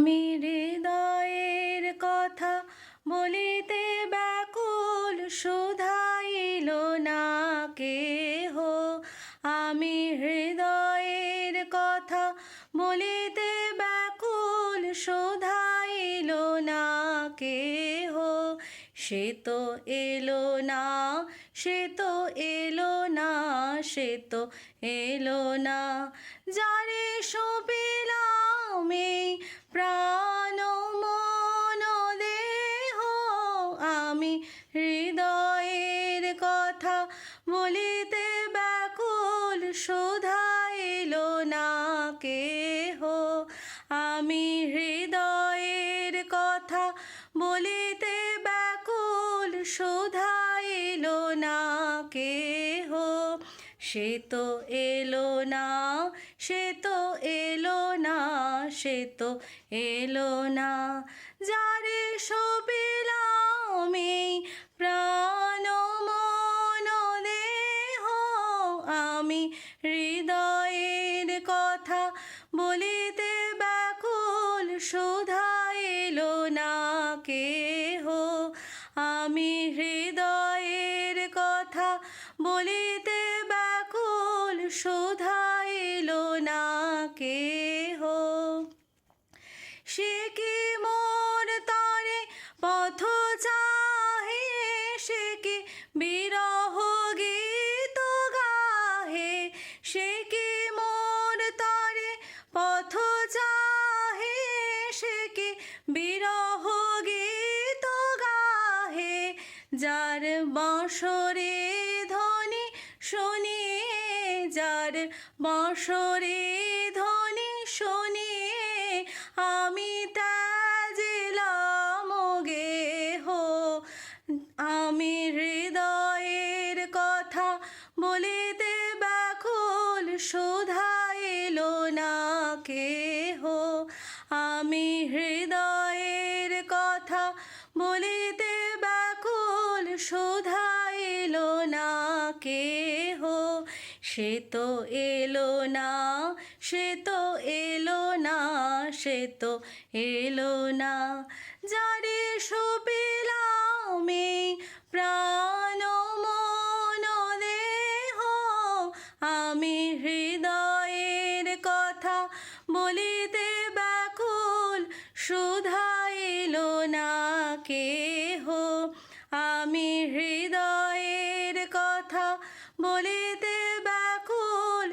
আমি হৃদয়ের কথা বলিতে ব্যাকুল, শুধাইল না কেহ। আমি হৃদয়ের কথা বলিতে ব্যাকুল, শুধাইল না কেহ। সে তো এলো না, সে তো এলো না, সে তো এলো না, যারে সপিলাম এই প্রাণ মন দেহ। আমি হৃদয়ের কথা বলিতে ব্যাকুল, শুধাইল না কেহ। আমি হৃদয়ের কথা বলিতে ব্যাকুল, শুধাইল না কেহ। সে তো এলো না, সে তো এলো না, সে তো এলো না, যারে সপিলাম এই প্রাণ মন দেহ। আমি হৃদয়ের কথা বলিতে ব্যাকুল, শুধাইল না কেহ। আমি হৃদয়ের কথা বলিতে ব্যাকুল, শুধাইল না কেহ। সে কি মোর তরে পথ চাহে, সে কি বিরহ গীত গাহে। সে কি মোর তরে পথ চাহে, সে কি বিরহ গীত গাহে। যার বাঁশরে ধ্বনি শুনিয়ে, যার বাঁশরে ধ্বনি শুনিয়ে আমি ত্যাজিলাম গেহ। আমি হৃদয়ের কথা বলিতে ব্যাকুল, শুধাইল না কেহ। আমি হৃদয়ের কথা বলিতে ব্যাকুল, শুধাইল না কেহ। সে তো এলো না, সে তো এলো না, সে তো এলো না, যারে সপিলাম এই প্রাণ মন দেহ। আমি হৃদয়ের কথা বলিতে ব্যাকুল, শুধাইল না কেহ। আমি হৃদয়ের কথা বলিতে ব্যাকুল,